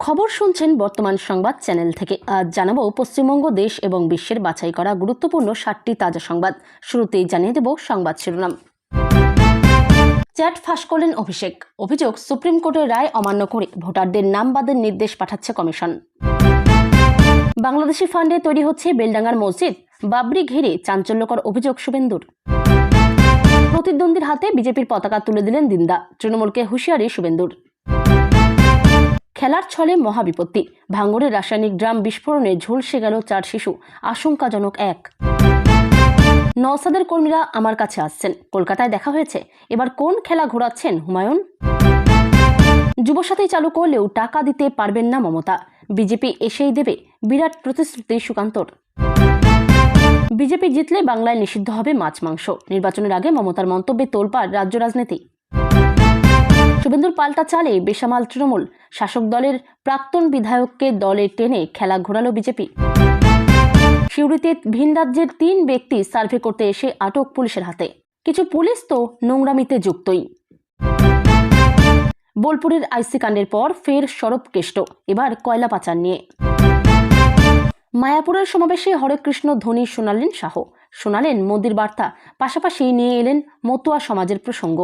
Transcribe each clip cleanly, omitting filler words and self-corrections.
খবর শুনছেন বর্তমান সংবাদ চ্যানেল থেকে। আজ জানাবো পশ্চিমবঙ্গ দেশ এবং বিশ্বের বাছাই করা গুরুত্বপূর্ণ 7টি তাজা সংবাদ। শুরুতেই জানিয়ে দেব সংবাদ শিরোনাম। চ্যাট ফাঁস করলেন অভিষেক। অভিযোগ, সুপ্রিম কোর্টের রায় অমান্য করে ভোটারদের নাম বাদের নির্দেশ পাঠাচ্ছে কমিশন। বাংলাদেশি ফান্ডে তৈরি হচ্ছে বেলডাঙ্গার মসজিদ, বাবরি ঘিরে চাঞ্চল্যকর অভিযোগ শুভেন্দুর। প্রতিদ্বন্দ্বীর হাতে বিজেপির পতাকা তুলে দিলেন দিন্দা, তৃণমূলকে হুঁশিয়ারি শুভেন্দুর। খেলার ছলে মহাবিপত্তি, ভাঙড়ে রাসায়নিক ড্রাম বিস্ফোরণে ঝলসে গেল 4 শিশু, আশঙ্কাজনক 1। নওসাদের কর্মীরা আমার কাছে আসছেন, কলকাতায় দেখা হয়েছে, এবার কোন খেলা ঘোরাচ্ছেন হুমায়ুন? যুবসাথী চালু করলেও টাকা দিতে পারবেন না মমতা, বিজেপি এসেই দেবে, বিরাট প্রতিশ্রুতি সুকান্তর। বিজেপি জিতলে বাংলায় নিষিদ্ধ হবে মাছ মাংস, নির্বাচনের আগে মমতার মন্তব্যে তোলপাড় রাজ্য রাজনীতি। শুভেন্দুর পাল্টা চালে বেসামাল তৃণমূল, শাসক দলের প্রাক্তন বিধায়ককে দলে টেনে খেলা ঘোরালো বিজেপি। সিউড়িতে ভিন রাজ্যের 3 ব্যক্তি সার্ভে করতে এসে আটক পুলিশের হাতে, কিছু পুলিশ তো নোংরামিতে যুক্তই। বোলপুরের আইসি কাণ্ডের পর ফের সরব কেষ্ট, এবার কয়লা পাচার নিয়ে। মায়াপুরের সমাবেশে হরে কৃষ্ণ ধ্বনি শোনালেন শাহ, শোনালেন মোদির বার্তা, পাশাপাশি নিয়ে এলেন মতুয়া সমাজের প্রসঙ্গ।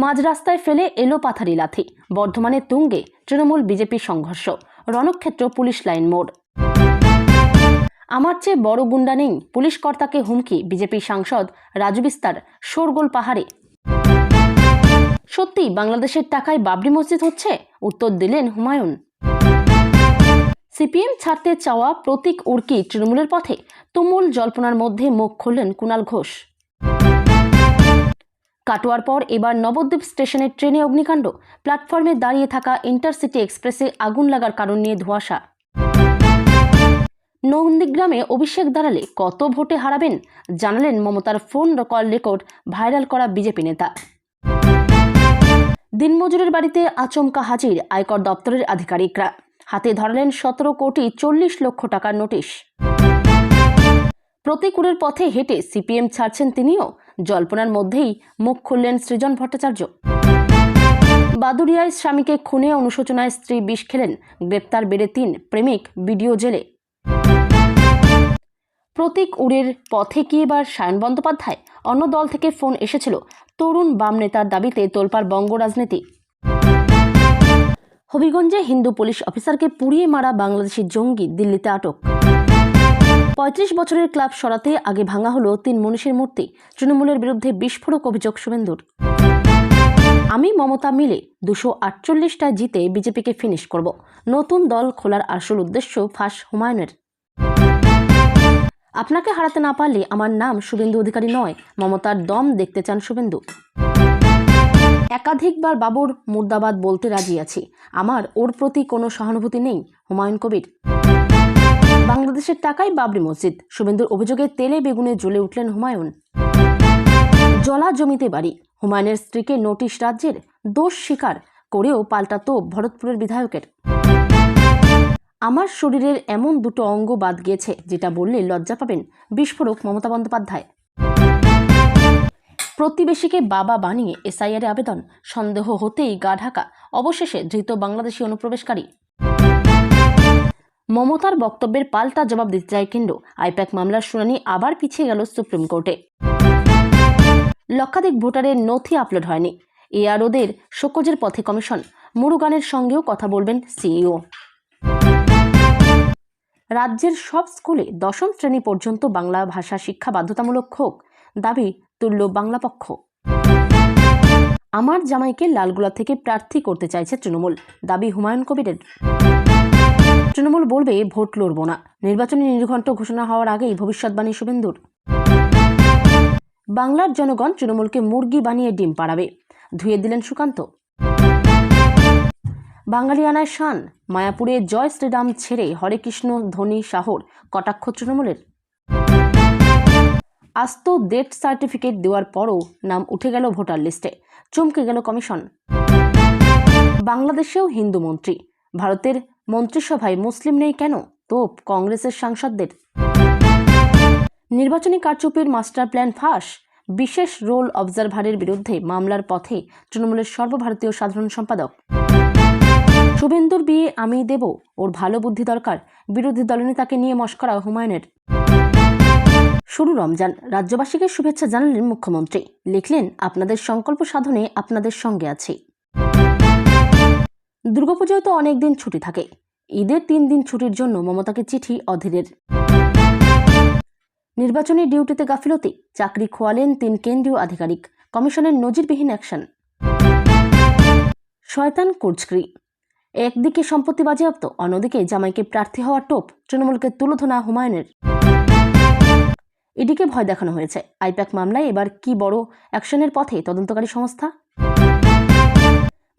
মাঝ রাস্তায় ফেলে এলো পাথারি লাথি, বর্ধমানে তুঙ্গে তৃণমূল বিজেপি সংঘর্ষ, রণক্ষেত্র পুলিশ লাইন মোড়। আমার চেয়ে বড় গুন্ডা নেই, পুলিশ কর্তাকে হুমকি বিজেপি সাংসদ রাজু বিস্তার, শোরগোল পাহাড়ে। সত্যি বাংলাদেশের টাকায় বাবরি মসজিদ হচ্ছে? উত্তর দিলেন হুমায়ুন। সিপিএম ছাড়তে চাওয়া প্রতীক উর্কি তৃণমূলের পথে, তুমুল জল্পনার মধ্যে মুখ খুললেন কুণাল ঘোষ। কাটোয়ার পর এবার নবদ্বীপ স্টেশনের ট্রেনে অগ্নিকাণ্ড, প্ল্যাটফর্মে দাঁড়িয়ে থাকা ইন্টারসিটি এক্সপ্রেসে আগুন লাগার কারণ নিয়ে ধোঁয়াশা। নন্দীগ্রামে অভিষেক দাঁড়ালে কত ভোটে হারাবেন, জানালেন মমতার ফোন কল রেকর্ড ভাইরাল করা বিজেপি নেতা। দিনমজুরের বাড়িতে আচমকা হাজির আয়কর দপ্তরের আধিকারিকরা, হাতে ধরালেন 17 কোটি 40 লক্ষ টাকার নোটিশ। প্রতিকূলের পথে হেঁটে সিপিএম ছাড়ছেন তিনিও, জল্পনার মধ্যেই মুখ খুললেন সৃজন ভট্টাচার্য। বাদুড়িয়ায় স্বামীকে খুনে অনুশোচনায় স্ত্রী বিষ খেলেন, গ্রেপ্তার বেড়ে 3, প্রেমিক বিডিও জেলে। প্রতীক উড়ের পথে কি এবার সায়ন বন্দ্যোপাধ্যায়? অন্য দল থেকে ফোন এসেছিল, তরুণ বাম নেতার দাবিতে তোলপাড় বঙ্গ রাজনীতি। হবিগঞ্জে হিন্দু পুলিশ অফিসারকে পুড়িয়ে মারা বাংলাদেশি জঙ্গি দিল্লিতে আটক। 35 বছরের ক্লাব সরাতে আগে ভাঙা হলো 3 মনীষীর মূর্তি, তৃণমূলের বিরুদ্ধে বিস্ফোরক অভিযোগ শুভেন্দুর। আমি মমতা মিলে 248টায় জিতে বিজেপিকে ফিনিশ করব, নতুন দল খোলার আসল উদ্দেশ্য ফাঁস হুমায়ুনের। আপনাকে হারাতে না পারলে আমার নাম শুভেন্দু অধিকারী নয়, মমতার দম দেখতে চান শুভেন্দু। একাধিকবার বাবুর মুর্দাবাদ বলতে রাজি আছি, আমার ওর প্রতি কোনো সহানুভূতি নেই, হুমায়ুন কবির। বাংলাদেশের টাকায় বাবরি মসজিদ, শুভেন্দুর অভিযোগে তেলে বেগুনে জ্বলে উঠলেন হুমায়ুন। জলা জমিতে বাড়ি, হুমায়ুনের স্ত্রীকে নোটিশ রাজ্যের, দোষ স্বীকার করেও পাল্টা তোপ ভরতপুরের বিধায়কের। আমার শরীরের এমন 2টো অঙ্গ বাদ গিয়েছে যেটা বললে লজ্জা পাবেন, বিস্ফোরক মমতা বন্দ্যোপাধ্যায়। প্রতিবেশীকে বাবা বানিয়ে এসআইআর আবেদন, সন্দেহ হতেই গা ঢাকা, অবশেষে ধৃত বাংলাদেশি অনুপ্রবেশকারী। মমতার বক্তব্যের পাল্টা জবাব দিতে চায় কেন্দ্র, আইপ্যাক মামলার শুনানি আবার পিছিয়ে গেল সুপ্রিম কোর্টে। লক্ষাধিক ভোটারের নথি আপলোড হয়নি, এআরওদের শোকজের পথে কমিশন, মুরুগানের সঙ্গেও কথা বলবেন সিইও। রাজ্যের সব স্কুলে 10ম শ্রেণী পর্যন্ত বাংলা ভাষা শিক্ষা বাধ্যতামূলক হোক, দাবি তুলল বাংলা পক্ষ। আমার জামাইকে লালগোলা থেকে প্রার্থী করতে চাইছে তৃণমূল, দাবি হুমায়ুন কবিরের। তৃণমূল বলবে ভোট লড়ব না, নির্বাচনী নির্ঘণ্ট ঘোষণা হওয়ার আগেই ভবিষ্যৎবাণী শুভেন্দুর। বাংলার জনগণ তৃণমূলকে মুরগি বানিয়ে ডিম পাড়াবে, ধুয়ে দিলেন সুকান্ত। বাঙালিয়ানায় শান, মায়াপুরে জয় শ্রীরাম ছেড়ে হরে কৃষ্ণ ধ্বনি শাহর, কটাক্ষ তৃণমূলের। আস্ত ডেথ সার্টিফিকেট দেওয়ার পরও নাম উঠে গেল ভোটার লিস্টে, চমকে গেল কমিশন। বাংলাদেশেও হিন্দু মন্ত্রী, ভারতের মন্ত্রিসভায় মুসলিম নেই কেন, তোপ কংগ্রেসের সাংসদদের। নির্বাচনী কারচুপির মাস্টার প্ল্যান ফাঁস, বিশেষ রোল অবজারভারের বিরুদ্ধে মামলার পথে তৃণমূলের সর্বভারতীয় সাধারণ সম্পাদক। শুভেন্দু বিয়ে আমি দেব, ওর ভালো বুদ্ধি দরকার, বিরোধী দলনেতাকে নিয়ে মশকরা হুমায়ুনের। শুরু রমজান, রাজ্যবাসীকে শুভেচ্ছা জানালেন মুখ্যমন্ত্রী, লিখলেন আপনাদের সংকল্প সাধনে আপনাদের সঙ্গে আছি। দুর্গাপুজোয় তো অনেক দিন ছুটি থাকে, ঈদের 3 দিন ছুটির জন্য মমতাকে চিঠি অধীরের। নির্বাচনী ডিউটিতে গাফিলতি, চাকরি খোয়ালেন 3 কেন্দ্রীয় আধিকারিক, কমিশনের নজিরবিহীন অ্যাকশন। শয়তান কোচক্রি, একদিকে সম্পত্তি বাজেয়াপ্ত, অন্যদিকে জামাইকে প্রার্থী হওয়ার টোপ, তৃণমূলকে তুলোধনা হুমায়ুনের। ইডিকে ভয় দেখানো হয়েছে, আইপ্যাক মামলায় এবার কি বড় অ্যাকশনের পথে তদন্তকারী সংস্থা।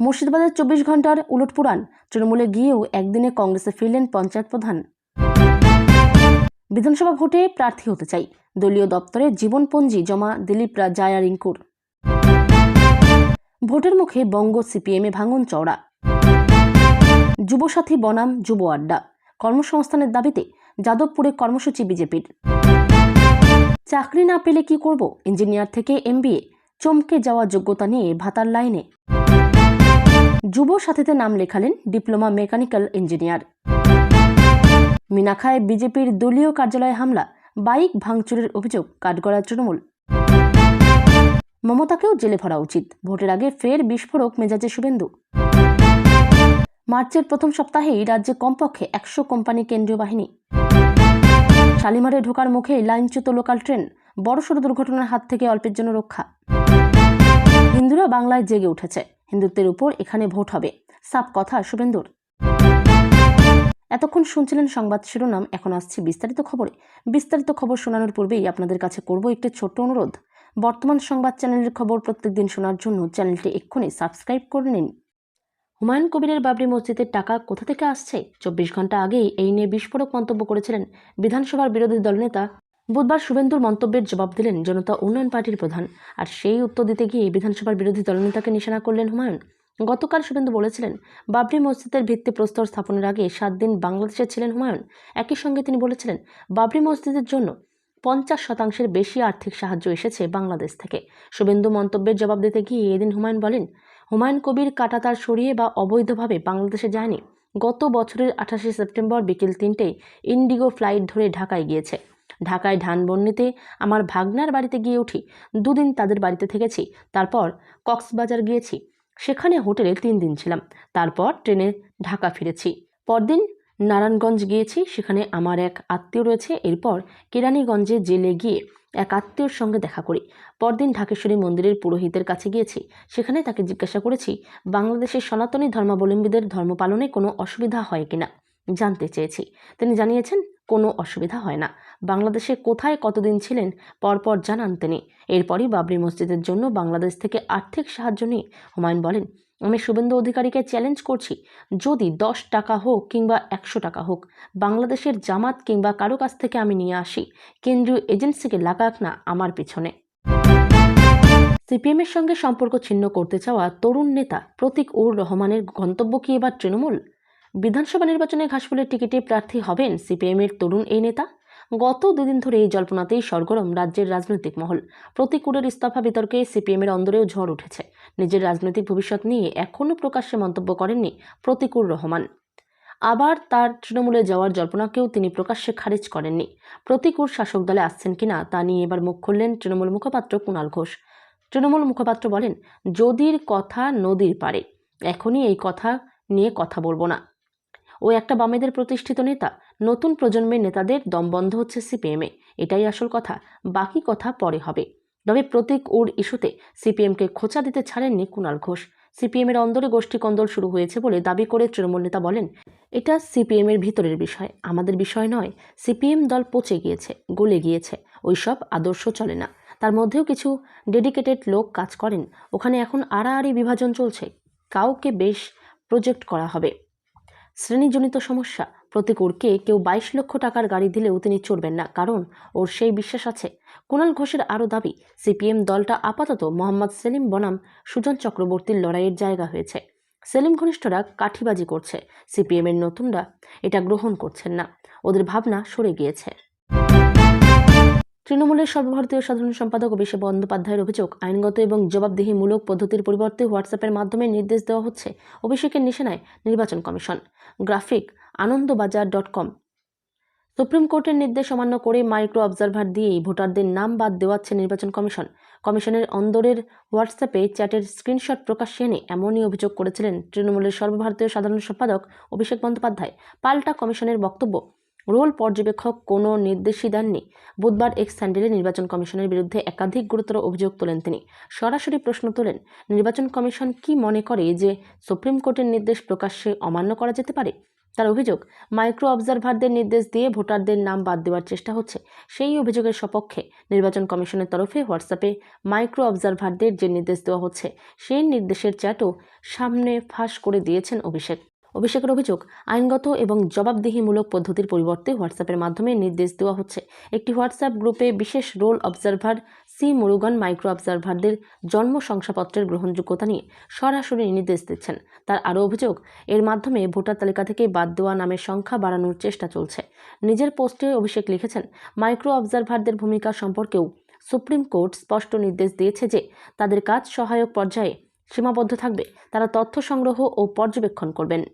মুর্শিদাবাদের 24 ঘন্টার উলটপুরাণ, তৃণমূলে গিয়েও একদিনে কংগ্রেসে ফিরলেন পঞ্চায়েত প্রধান। বিধানসভা ভোটে প্রার্থী হতে চাই, দলীয় দপ্তরে জীবনপঞ্জি জমা দিলীপ জায়া রিঙ্কুর। ভোটের মুখে বঙ্গ সিপিএমে ভাঙন চওড়া। যুবসাথী বনাম যুব আড্ডা, কর্মসংস্থানের দাবিতে যাদবপুরে কর্মসূচি বিজেপির। চাকরি না পেলে কি করব, ইঞ্জিনিয়ার থেকে MBA, চমকে যাওয়া যোগ্যতা নিয়ে ভাতার লাইনে। যুব সাথীতে নাম লেখালেন ডিপ্লোমা মেকানিক্যাল ইঞ্জিনিয়ার। মিনাখায় বিজেপির দলীয় কার্যালয়ে হামলা, বাইক ভাঙচুরের অভিযোগ কাঠগড়ায় তৃণমূল। মমতাকেও জেলে ভরা উচিত, ভোটের আগে ফের বিস্ফোরক মেজাজে শুভেন্দু। মার্চের প্রথম সপ্তাহেই রাজ্যে কমপক্ষে 100 কোম্পানি কেন্দ্রীয় বাহিনী। শালিমারে ঢোকার মুখে লাইনচ্যুত লোকাল ট্রেন, বড়সড় দুর্ঘটনার হাত থেকে অল্পের জন্য রক্ষা। হিন্দুরা বাংলায় জেগে উঠেছে, হিন্দুত্বের উপর এখানে ভোট হবে, সাফ কথা শুভেন্দুর। এতক্ষণ শুনছিলেন সংবাদ শিরোনাম, এখন আসছি বিস্তারিত খবরে। বিস্তারিত খবর শোনানোর পূর্বেই আপনাদের কাছে করব একটি ছোট্ট অনুরোধ। বর্তমান সংবাদ চ্যানেলের খবর প্রত্যেকদিন শোনার জন্য চ্যানেলটি এক্ষুনি সাবস্ক্রাইব করে নিন। হুমায়ুন কবিরের বাবরি মসজিদের টাকা কোথা থেকে আসছে? 24 ঘন্টা আগেই এই নিয়ে বিস্ফোরক মন্তব্য করেছিলেন বিধানসভার বিরোধী দলনেতা। বুধবার শুভেন্দুর মন্তব্যের জবাব দিলেন জনতা উন্নয়ন পার্টির প্রধান, আর সেই উত্তর দিতে গিয়ে বিধানসভার বিরোধী দলনেতাকে নিশানা করলেন হুমায়ুন। গতকাল শুভেন্দু বলেছিলেন, বাবরি মসজিদের ভিত্তিপ্রস্তর স্থাপনের আগে 7 দিন বাংলাদেশে ছিলেন হুমায়ুন। একই সঙ্গে তিনি বলেছিলেন, বাবরি মসজিদের জন্য 50% বেশি আর্থিক সাহায্য এসেছে বাংলাদেশ থেকে। শুভেন্দু মন্তব্যের জবাব দিতে গিয়ে এদিন হুমায়ুন বলেন, হুমায়ুন কবির কাঁটাতার সরিয়ে বা অবৈধভাবে বাংলাদেশে যায়নি। গত বছরের 28 সেপ্টেম্বর বিকেল 3টেয় ইন্ডিগো ফ্লাইট ধরে ঢাকায় গিয়েছে। ঢাকায় ধানবন্ডিতে আমার ভাগনার বাড়িতে গিয়ে উঠি, 2 দিন তাদের বাড়িতে থেকেছি। তারপর কক্সবাজার গিয়েছি, সেখানে হোটেলে 3 দিন ছিলাম। তারপর ট্রেনে ঢাকা ফিরেছি। পরদিন নারায়ণগঞ্জ গিয়েছি, সেখানে আমার এক আত্মীয় রয়েছে। এরপর কেরানীগঞ্জে জেলে গিয়ে এক আত্মীয়র সঙ্গে দেখা করি। পরদিন ঢাকেশ্বরী মন্দিরের পুরোহিতের কাছে গিয়েছি, সেখানে তাকে জিজ্ঞাসা করেছি বাংলাদেশের সনাতনী ধর্মাবলম্বীদের ধর্ম পালনে কোনো অসুবিধা হয় কিনা জানতে চেয়েছি। তিনি জানিয়েছেন কোনো অসুবিধা হয় না। বাংলাদেশে কোথায় কতদিন ছিলেন পরপর জানান তিনি। এরপরই বাবরি মসজিদের জন্য বাংলাদেশ থেকে আর্থিক সাহায্য নিয়ে হুমায়ুন বলেন, আমি শুভেন্দু অধিকারীকে চ্যালেঞ্জ করছি, যদি 10 টাকা হোক কিংবা 100 টাকা হোক, বাংলাদেশের জামাত কিংবা কারো কাছ থেকে আমি নিয়ে আসি, কেন্দ্রীয় এজেন্সিকে লাগাক না আমার পিছনে। সিপিএমের সঙ্গে সম্পর্ক ছিন্ন করতে চাওয়া তরুণ নেতা প্রতীক উর রহমানের গন্তব্য কি এবার তৃণমূল? বিধানসভা নির্বাচনে ঘাসফুলের টিকিটে প্রার্থী হবেন সিপিএমের তরুণ এই নেতা। গত 2 দিন ধরে এই জল্পনাতেই সরগরম রাজ্যের রাজনৈতিক মহল। প্রতীক উরের ইস্তফা বিতর্কে সিপিএমের অন্দরেও ঝড় উঠেছে। নিজের রাজনৈতিক ভবিষ্যৎ নিয়ে এখনও প্রকাশ্যে মন্তব্য করেননি প্রতীক উর রহমান। আবার তার তৃণমূলে যাওয়ার জল্পনাকেও তিনি প্রকাশ্যে খারিজ করেননি। প্রতীক উর শাসক দলে আসছেন কিনা তা নিয়ে এবার মুখ খুললেন তৃণমূল মুখপাত্র কুণাল ঘোষ। তৃণমূল মুখপাত্র বলেন, যদির কথা নদীর পারে, এখনই এই কথা নিয়ে কথা বলবো না। ও একটা বামেদের প্রতিষ্ঠিত নেতা, নতুন প্রজন্মের নেতাদের দম বন্ধ হচ্ছে সিপিএমে, এটাই আসল কথা, বাকি কথা পরে হবে। তবে প্রতীক উর ইস্যুতে সিপিএমকে খোঁচা দিতে ছাড়েননি কুণাল ঘোষ। সিপিএমের অন্দরে গোষ্ঠী কন্দল শুরু হয়েছে বলে দাবি করে তৃণমূল নেতা বলেন, এটা সিপিএমের ভিতরের বিষয়, আমাদের বিষয় নয়। সিপিএম দল পচে গিয়েছে, গলে গিয়েছে, ওইসব আদর্শ চলে না। তার মধ্যেও কিছু ডেডিকেটেড লোক কাজ করেন, ওখানে এখন আড়াআড়ি বিভাজন চলছে, কাউকে বেশ প্রজেক্ট করা হবে। শ্রেণীজনিত সমস্যা, প্রতীক উরকে কেউ 22 লক্ষ টাকার গাড়ি দিলেও তিনি চড়বেন না, কারণ ওর সেই বিশ্বাস আছে। কুণাল ঘোষের আরও দাবি, সিপিএম দলটা আপাতত মোহাম্মদ সেলিম বনাম সুজন চক্রবর্তীর লড়াইয়ের জায়গা হয়েছে। সেলিম ঘনিষ্ঠরা কাঠিবাজি করছে, সিপিএমের নতুনরা এটা গ্রহণ করছেন না, ওদের ভাবনা সরে গিয়েছে। তৃণমূলের সর্বভারতীয় সাধারণ সম্পাদক অভিষেক বন্দ্যোপাধ্যায়ের অভিযোগ, আইনগত এবং জবাবদিহিমূলক পদ্ধতির পরিবর্তে হোয়াটসঅ্যাপের মাধ্যমে নির্দেশ দেওয়া হচ্ছে। অভিষেকের নিশানায় নির্বাচন কমিশন। গ্রাফিক আনন্দবাজার.com। সুপ্রিম কোর্টের নির্দেশ অমান্য করে মাইক্রো অবজারভার দিয়েই ভোটারদের নাম বাদ দেওয়াচ্ছে নির্বাচন কমিশন। কমিশনের অন্দরের হোয়াটসঅ্যাপে চ্যাটের স্ক্রিনশট প্রকাশ্যে এনে এমনই অভিযোগ করেছিলেন তৃণমূলের সর্বভারতীয় সাধারণ সম্পাদক অভিষেক বন্দ্যোপাধ্যায়। পাল্টা কমিশনের বক্তব্য, রোল পর্যবেক্ষক কোনো নির্দেশই দেননি। বুধবার এক্স হ্যান্ডেলে নির্বাচন কমিশনের বিরুদ্ধে একাধিক গুরুতর অভিযোগ তোলেন তিনি। সরাসরি প্রশ্ন তোলেন, নির্বাচন কমিশন কি মনে করে যে সুপ্রিম কোর্টের নির্দেশ প্রকাশ্যে অমান্য করা যেতে পারে? তার অভিযোগ, মাইক্রো অবজারভারদের নির্দেশ দিয়ে ভোটারদের নাম বাদ দেওয়ার চেষ্টা হচ্ছে। সেই অভিযোগের সপক্ষে নির্বাচন কমিশনের তরফে হোয়াটসঅ্যাপে মাইক্রো অবজারভারদের যে নির্দেশ দেওয়া হচ্ছে সেই নির্দেশের চ্যাটও সামনে ফাঁস করে দিয়েছেন অভিষেকের অভিযোগ, আইনগত এবং জবাবদিহিমূলক পদ্ধতির পরিবর্তে হোয়াটসঅ্যাপের মাধ্যমে নির্দেশ দেওয়া হচ্ছে। একটি হোয়াটসঅ্যাপ গ্রুপে বিশেষ role observer C Murugan micro অবজারভারদের জন্ম শংসাপত্রের গ্রহণযোগ্যতা নিয়ে সরাসরি নির্দেশ দিচ্ছেন। তার আরও অভিযোগ, এর মাধ্যমে ভোটার তালিকা থেকে বাদ দেওয়া নামের সংখ্যা বাড়ানোর চেষ্টা চলছে। নিজের পোস্টে অভিষেক লিখেছেন, মাইক্রো অবজারভারদের ভূমিকা সম্পর্কেও সুপ্রিম কোর্ট স্পষ্ট নির্দেশ দিয়েছে যে তাদের কাজ সহায়ক পর্যায়ে সীমাবদ্ধ থাকবে। তারা তথ্য সংগ্রহ ও পর্যবেক্ষণ করবেন।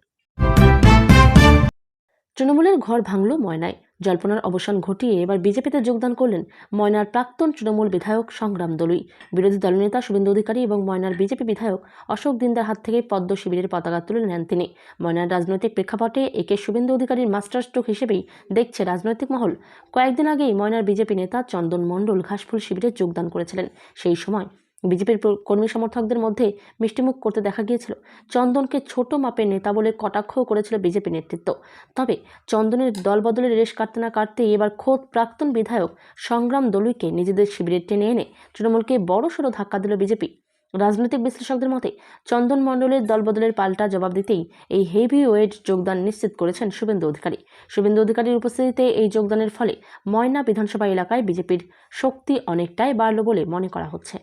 তৃণমূলের ঘর ভাঙল ময়নায়। জল্পনার অবসান ঘটিয়ে এবার বিজেপিতে যোগদান করলেন ময়নার প্রাক্তন তৃণমূল বিধায়ক সংগ্রাম দলুই। বিরোধী দলনেতা শুভেন্দু অধিকারী এবং ময়নার বিজেপি বিধায়ক অশোক দিন্দার হাত থেকে পদ্ম শিবিরের পতাকা তুলে নেন তিনি। ময়নার রাজনৈতিক প্রেক্ষাপটে একে শুভেন্দু অধিকারীর মাস্টার স্ট্রোক হিসেবেই দেখছে রাজনৈতিক মহল। কয়েকদিন আগেই ময়নার বিজেপি নেতা চন্দন মণ্ডল ঘাসফুল শিবিরে যোগদান করেছিলেন। সেই সময় বিজেপির কর্মী সমর্থকদের মধ্যে মিষ্টিমুখ করতে দেখা গিয়েছিল। চন্দনকে ছোট মাপের নেতা বলে কটাক্ষও করেছিল বিজেপি নেতৃত্ব। তবে চন্দনের দলবদলের রেশ কাটতে না কাটতেই এবার খোদ প্রাক্তন বিধায়ক সংগ্রাম দলুইকে নিজেদের শিবিরে টেনে এনে তৃণমূলকে বড়সড় ধাক্কা দিল বিজেপি। রাজনৈতিক বিশ্লেষকদের মতে চন্দন মণ্ডলের দলবদলের পাল্টা জবাব দিতেই এই হেভি ওয়েট যোগদান নিশ্চিত করেছেন শুভেন্দু অধিকারী। শুভেন্দু অধিকারীর উপস্থিতিতে এই যোগদানের ফলে ময়না বিধানসভা এলাকায় বিজেপির শক্তি অনেকটাই বাড়ল বলে মনে করা হচ্ছে।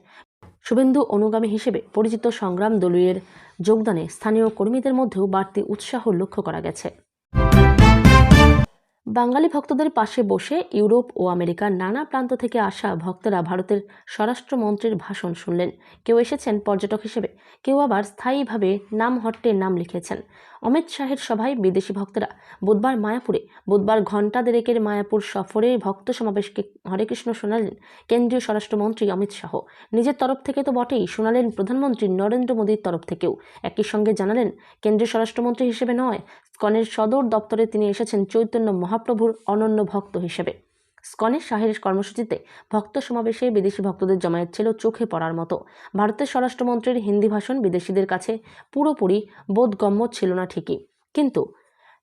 শুভেন্দু অনুগামী হিসেবে পরিচিত সংগ্রাম দলুইয়ের যোগদানে স্থানীয় কর্মীদের মধ্যেও বাড়তি উৎসাহ লক্ষ্য করা গেছে। বাঙালি ভক্তদের পাশে বসে ইউরোপ ও আমেরিকার নানা প্রান্ত থেকে আসা ভক্তরা ভারতের স্বরাষ্ট্রমন্ত্রীর ভাষণ শুনলেন। কেউ এসেছেন পর্যটক হিসেবে, কেউ আবার স্থায়ীভাবে নামহট্টে নাম লিখেছেন। অমিত শাহের সভায় বিদেশি ভক্তরা বুধবার ঘণ্টা দেড়েকের মায়াপুর সফরে ভক্ত সমাবেশকে হরেকৃষ্ণ শোনালেন কেন্দ্রীয় স্বরাষ্ট্রমন্ত্রী অমিত শাহ। নিজের তরফ থেকে তো বটেই, শোনালেন প্রধানমন্ত্রী নরেন্দ্র মোদীর তরফ থেকেও। একই সঙ্গে জানালেন, কেন্দ্রীয় স্বরাষ্ট্রমন্ত্রী হিসেবে নয়, স্কনের সদর দপ্তরে তিনি এসেছেন চৈতন্য মহাপ্রভুর অনন্য ভক্ত হিসেবে। স্কনের শাহের কর্মসূচিতে ভক্ত সমাবেশে বিদেশি ভক্তদের জমায়েত ছিল চোখে পড়ার মতো। ভারতের স্বরাষ্ট্রমন্ত্রীর হিন্দি ভাষণ বিদেশিদের কাছে পুরোপুরি বোধগম্য ছিল না ঠিকই, কিন্তু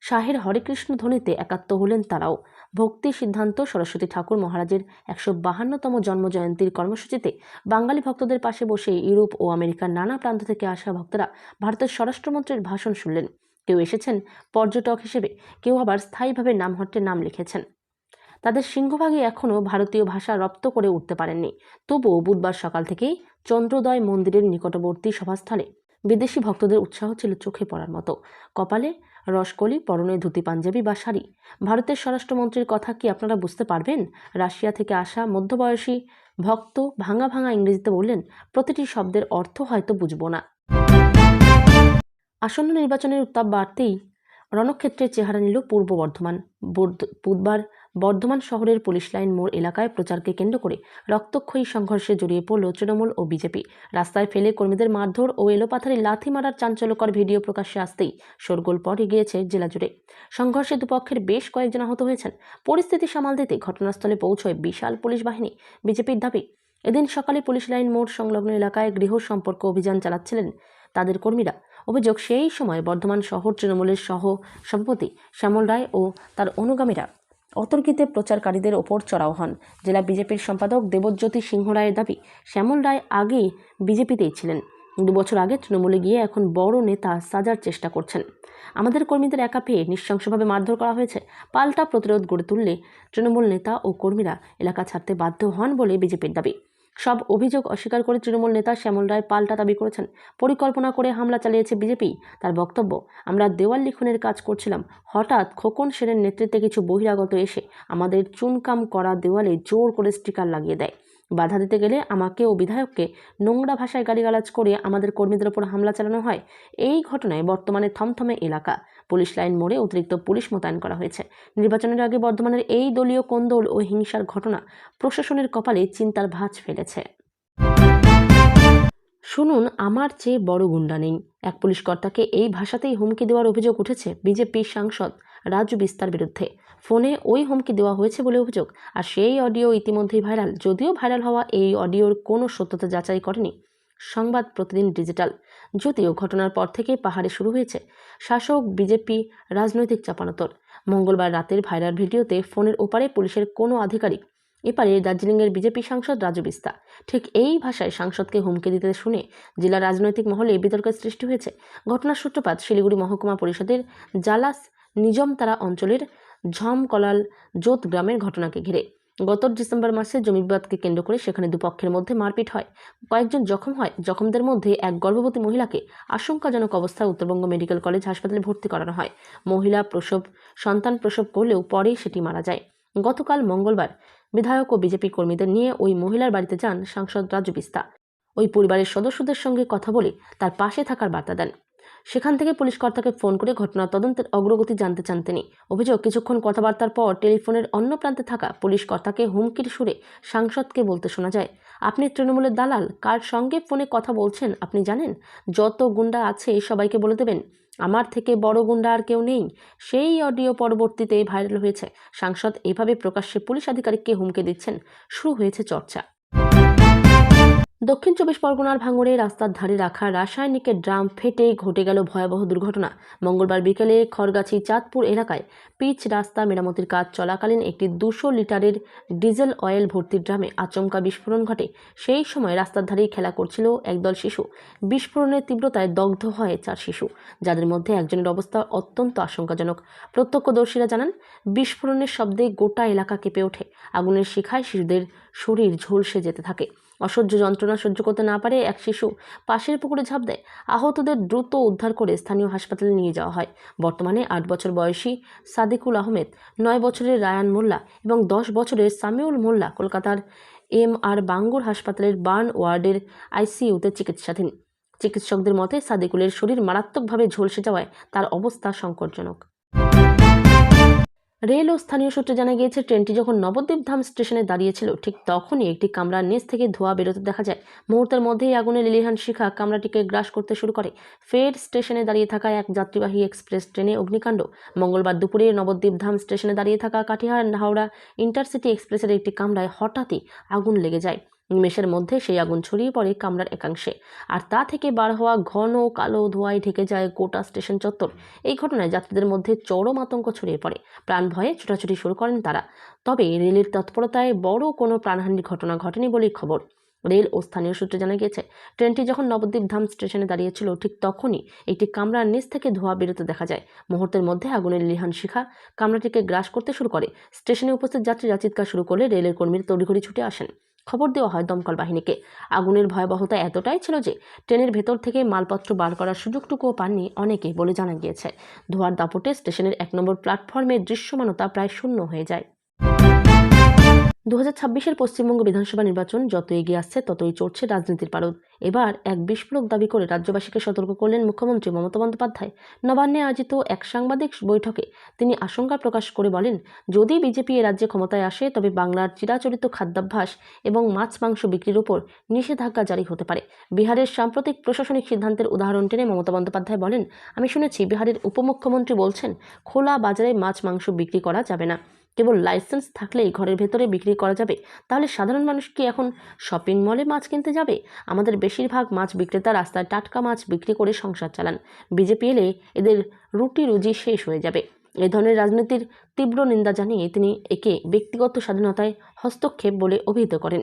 শাহের হরেকৃষ্ণ ধ্বনিতে একাত্ম হলেন তারাও। ভক্তি সিদ্ধান্ত সরস্বতী ঠাকুর মহারাজের 152তম জন্মজয়ন্তীর কর্মসূচিতে বাঙালি ভক্তদের পাশে বসে ইউরোপ ও আমেরিকার নানা প্রান্ত থেকে আসা ভক্তরা ভারতের স্বরাষ্ট্রমন্ত্রীর ভাষণ শুনলেন। কেউ এসেছেন পর্যটক হিসেবে, কেউ আবার স্থায়ীভাবে নামহট্টে নাম লিখেছেন। তাদের সিংহভাগই এখনও ভারতীয় ভাষা রপ্ত করে উঠতে পারেননি। তবুও বুধবার সকাল থেকেই চন্দ্রোদয় মন্দিরের নিকটবর্তী সভাস্থলে বিদেশি ভক্তদের উৎসাহ ছিল চোখে পড়ার মতো। কপালে রসকলি, পরনে ধুতি পাঞ্জাবি বা শাড়ি। ভারতের স্বরাষ্ট্রমন্ত্রীর কথা কি আপনারা বুঝতে পারবেন? রাশিয়া থেকে আসা মধ্যবয়সী ভক্ত ভাঙা ভাঙা ইংরেজিতে বললেন, প্রতিটি শব্দের অর্থ হয়তো বুঝব না। আসন্ন নির্বাচনের উত্তাপ বাড়তেই রণক্ষেত্রের চেহারা নিল পূর্ব বর্ধমান। বুধবার বর্ধমান শহরের পুলিশ লাইন মোড় এলাকায় প্রচারকে কেন্দ্র করে রক্তক্ষয়ী সংঘর্ষে জড়িয়ে পড়ল তৃণমূল ও বিজেপি। রাস্তায় ফেলে কর্মীদের মারধর ও এলোপাথারি লাথি মারার চাঞ্চল্যকর ভিডিও প্রকাশ্যে আসতেই শোরগোল পড়ে গিয়েছে জেলা জুড়ে। সংঘর্ষে দুপক্ষের বেশ কয়েকজন আহত হয়েছেন। পরিস্থিতি সামাল দিতে ঘটনাস্থলে পৌঁছয় বিশাল পুলিশ বাহিনী। বিজেপির দাবি, এদিন সকালে পুলিশ লাইন মোড় সংলগ্ন এলাকায় গৃহ সম্পর্ক অভিযান চালাচ্ছিলেন তাদের কর্মীরা। অভিযোগ, সেই সময় বর্ধমান শহর তৃণমূলের সহ সভাপতি শ্যামল রায় ও তার অনুগামীরা অতর্কিতে প্রচারকারীদের ওপর চড়াও হন। জেলা বিজেপির সম্পাদক দেবজ্যোতি সিংহ রায়ের দাবি, শ্যামল রায় আগেই বিজেপিতেই ছিলেন, 2 বছর আগে তৃণমূলে গিয়ে এখন বড় নেতা সাজার চেষ্টা করছেন। আমাদের কর্মীদের একা পেয়ে নৃশংসভাবে মারধর করা হয়েছে। পাল্টা প্রতিরোধ গড়ে তুললে তৃণমূল নেতা ও কর্মীরা এলাকা ছাড়তে বাধ্য হন বলে বিজেপির দাবি। সব অভিযোগ অস্বীকার করে তৃণমূল নেতা শ্যামল রায় পাল্টা দাবি করেছেন, পরিকল্পনা করে হামলা চালিয়েছে বিজেপি। তার বক্তব্য, আমরা দেওয়াল লিখনের কাজ করছিলাম, হঠাৎ খোকন সেনের নেতৃত্বে কিছু বহিরাগত এসে আমাদের চুনকাম করা দেওয়ালে জোর করে স্টিকার লাগিয়ে দেয়। বাধা দিতে গেলে আমাকে ও বিধায়ককে নোংরা ভাষায় গালিগালাজ করে আমাদের কর্মীদের ওপর হামলা চালানো হয়। এই ঘটনায় বর্তমানে থমথমে এলাকা। পুলিশ লাইন মোড়ে অতিরিক্ত পুলিশ মোতায়েন করা হয়েছে। নির্বাচনের আগে বর্ধমানের এই দলীয় কোন্দল ও হিংসার ঘটনা প্রশাসনের কপালে চিন্তার ভাঁজ ফেলেছে। শুনুন, আমার চেয়ে বড় গুন্ডা নেই। এক পুলিশ কর্তাকে এই ভাষাতেই হুমকি দেওয়ার অভিযোগ উঠেছে বিজেপি সাংসদ রাজু বিস্তার বিরুদ্ধে। ফোনে ওই হুমকি দেওয়া হয়েছে বলে অভিযোগ, আর সেই অডিও ইতিমধ্যেই ভাইরাল। যদিও ভাইরাল হওয়া এই অডিওর কোনো সত্যতা যাচাই করেনি সংবাদ প্রতিদিন ডিজিটাল। যদিও ঘটনার পর থেকে পাহাড়ে শুরু হয়েছে শাসক বিজেপি রাজনৈতিক চাপানোতর। মঙ্গলবার রাতের ভাইরাল ভিডিওতে ফোনের ওপারে পুলিশের কোনো আধিকারিক, এপারে দার্জিলিংয়ের বিজেপি সাংসদ রাজু বিস্তা। ঠিক এই ভাষায় সাংসদকে হুমকি দিতে শুনে জেলা রাজনৈতিক মহলে বিতর্কের সৃষ্টি হয়েছে। ঘটনার সূত্রপাত শিলিগুড়ি মহকুমা পরিষদের জালাস নিজমতারা অঞ্চলের ঝমকলাল জোত গ্রামের ঘটনাকে ঘিরে। গত ডিসেম্বর মাসে জমি বিবাদকে কেন্দ্র করে সেখানে দুপক্ষের মধ্যে মারপিট হয়, কয়েকজন জখম হয়। জখমদের মধ্যে এক গর্ভবতী মহিলাকে আশঙ্কাজনক অবস্থায় উত্তরবঙ্গ মেডিকেল কলেজ হাসপাতালে ভর্তি করানো হয়। মহিলা সন্তান প্রসব করলেও পরেই সেটি মারা যায়। গতকাল মঙ্গলবার বিধায়ক ও বিজেপি কর্মীদের নিয়ে ওই মহিলার বাড়িতে যান সাংসদ রাজু বিস্তা। ওই পরিবারের সদস্যদের সঙ্গে কথা বলে তার পাশে থাকার বার্তা দেন। সেখান থেকে পুলিশ কর্তাকে ফোন করে ঘটনার তদন্তের অগ্রগতি জানতে চান তিনি। অভিযোগ, কিছুক্ষণ কথাবার্তার পর টেলিফোনের অন্য প্রান্তে থাকা পুলিশ কর্তাকে হুমকির সুরে সাংসদকে বলতে শোনা যায়, আপনি তৃণমূলের দালাল, কার সঙ্গে ফোনে কথা বলছেন আপনি জানেন? যত গুন্ডা আছে সবাইকে বলে দেবেন, আমার থেকে বড় গুন্ডা আর কেউ নেই। সেই অডিও পরবর্তীতে ভাইরাল হয়েছে। সাংসদ এভাবে প্রকাশ্যে পুলিশ আধিকারিককে হুমকি দিচ্ছেন, শুরু হয়েছে চর্চা। দক্ষিণ চব্বিশ পরগনার ভাঙড়ে রাস্তার ধারে রাখা রাসায়নিকের ড্রাম ফেটে ঘটে গেল ভয়াবহ দুর্ঘটনা। মঙ্গলবার বিকেলে খড়গাছি চাঁদপুর এলাকায় পিচ রাস্তা মেরামতির কাজ চলাকালীন একটি 200 লিটারের ডিজেল অয়েল ভর্তি ড্রামে আচমকা বিস্ফোরণ ঘটে। সেই সময় রাস্তার ধারেই খেলা করছিল একদল শিশু। বিস্ফোরণের তীব্রতায় দগ্ধ হয় 4 শিশু, যাদের মধ্যে একজনের অবস্থা অত্যন্ত আশঙ্কাজনক। প্রত্যক্ষদর্শীরা জানান, বিস্ফোরণের শব্দে গোটা এলাকা কেঁপে ওঠে। আগুনের শিখায় শিশুদের শরীর ঝলসে যেতে থাকে। অসহ্য যন্ত্রণা সহ্য করতে না পারে এক শিশু পাশের পুকুরে ঝাঁপ দেয়। আহতদের দ্রুত উদ্ধার করে স্থানীয় হাসপাতালে নিয়ে যাওয়া হয়। বর্তমানে 8 বছর বয়সী সাদিকুল আহমেদ, 9 বছরের রায়ান মোল্লা এবং 10 বছরের সামিউল মোল্লা কলকাতার MR বাঙ্গুর হাসপাতালের বার্ন ওয়ার্ডের ICUতে চিকিৎসাধীন। চিকিৎসকদের মতে সাদিকুলের শরীর মারাত্মকভাবে ঝলসে যাওয়ায় তার অবস্থা সংকটজনক। রেল ও স্থানীয় সূত্রে জানা গিয়েছে, ট্রেনটি যখন নবদ্বীপ ধাম স্টেশনে দাঁড়িয়েছিল ঠিক তখনই একটি কামরার নিচ থেকে ধোঁয়া বেরোতে দেখা যায়। মুহূর্তের মধ্যেই আগুনে লেলিহান শিখা কামরাটিকে গ্রাস করতে শুরু করে। ফের স্টেশনে দাঁড়িয়ে থাকা এক যাত্রীবাহী এক্সপ্রেস ট্রেনে অগ্নিকাণ্ড। মঙ্গলবার দুপুরে নবদ্বীপ ধাম স্টেশনে দাঁড়িয়ে থাকা কাটিহার হাওড়া ইন্টারসিটি এক্সপ্রেসের একটি কামরায় হঠাৎই আগুন লেগে যায়। নিমেষের মধ্যে সেই আগুন ছড়িয়ে পড়ে কামরার একাংশে, আর তা থেকে বার হওয়া ঘন কালো ধোঁয়ায় ঢেকে যায় গোটা স্টেশন চত্বর। এই ঘটনায় যাত্রীদের মধ্যে চরম আতঙ্ক ছড়িয়ে পড়ে। প্রাণ ভয়ে ছোটাছুটি শুরু করেন তারা। তবে রেলের তৎপরতায় বড় কোনো প্রাণহানির ঘটনা ঘটেনি বলেই খবর। রেল ও স্থানীয় সূত্রে জানা গিয়েছে, ট্রেনটি যখন নবদ্বীপ ধাম স্টেশনে দাঁড়িয়েছিল ঠিক তখনই একটি কামরার নিচ থেকে ধোঁয়া বেরোতে দেখা যায়। মুহূর্তের মধ্যে আগুনের লেলিহান শিখা কামরাটিকে গ্রাস করতে শুরু করে। স্টেশনে উপস্থিত যাত্রীরা চিৎকার শুরু করলে রেলের কর্মীরা তড়িঘড়ি ছুটে আসেন। খবর দেওয়া হয় দমকল বাহিনীকে। আগুনের ভয়াবহতা এতটাই ছিল যে ট্রেনের ভেতর থেকে মালপত্র বার করার সুযোগটুকুও পাননি অনেকে বলে জানা গিয়েছে। ধোঁয়ার দাপটে স্টেশনের 1 নম্বর প্ল্যাটফর্মের দৃশ্যমানতা প্রায় শূন্য হয়ে যায়। 2026-এর পশ্চিমবঙ্গ বিধানসভা নির্বাচন যত এগিয়ে আসছে ততই চড়ছে রাজনীতির পারদ। এবার এক বিস্ফোরক দাবি করে রাজ্যবাসীকে সতর্ক করলেন মুখ্যমন্ত্রী মমতা বন্দ্যোপাধ্যায়। নবান্নে আয়োজিত এক সাংবাদিক বৈঠকে তিনি আশঙ্কা প্রকাশ করে বলেন, যদি বিজেপি এ রাজ্যে ক্ষমতায় আসে তবে বাংলার চিরাচরিত খাদ্যাভ্যাস এবং মাছ মাংস বিক্রির উপর নিষেধাজ্ঞা জারি হতে পারে। বিহারের সাম্প্রতিক প্রশাসনিক সিদ্ধান্তের উদাহরণ টেনে মমতা বন্দ্যোপাধ্যায় বলেন, আমি শুনেছি বিহারের উপমুখ্যমন্ত্রী বলছেন খোলা বাজারে মাছ মাংস বিক্রি করা যাবে না, কেবল লাইসেন্স থাকলেই ঘরের ভেতরে বিক্রি করা যাবে। তাহলে সাধারণ মানুষ কি এখন শপিং মলে মাছ কিনতে যাবে? আমাদের বেশিরভাগ মাছ বিক্রেতা রাস্তায় টাটকা মাছ বিক্রি করে সংসার চালান। বিজেপি এলে এদের রুটি রুজি শেষ হয়ে যাবে। এই ধরনের রাজনীতির তীব্র নিন্দা জানিয়ে তিনি একে ব্যক্তিগত স্বাধীনতায় হস্তক্ষেপ বলে অভিহিত করেন।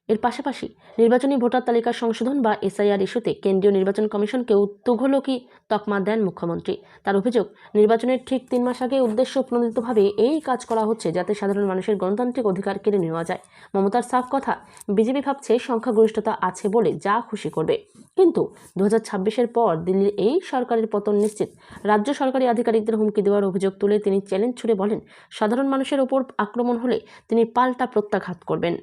এর পাশাপাশি নির্বাচনী ভোটার তালিকা সংশোধন বা এসআইআর ইস্যুতে কেন্দ্রীয় নির্বাচন কমিশনকেও তুঘলকি তকমা দেন মুখ্যমন্ত্রী। তার অভিযোগ, নির্বাচনের ঠিক 3 মাস আগে উদ্দেশ্য প্রণোদিতভাবে এই কাজ করা হচ্ছে যাতে সাধারণ মানুষের গণতান্ত্রিক অধিকার কেড়ে নেওয়া যায়। মমতার সাফ কথা, বিজেপি ভাবছে সংখ্যাগরিষ্ঠতা আছে বলে যা খুশি করবে, কিন্তু 2026-এর পর দিল্লির এই সরকারের পতন নিশ্চিত। রাজ্য সরকারি আধিকারিকদের হুমকি দেওয়ার অভিযোগ তুলে তিনি চ্যালেঞ্জ ছুড়ে বলেন, সাধারণ মানুষের ওপর আক্রমণ হলে তিনি পাল্টা প্রত্যাঘাত করবেন।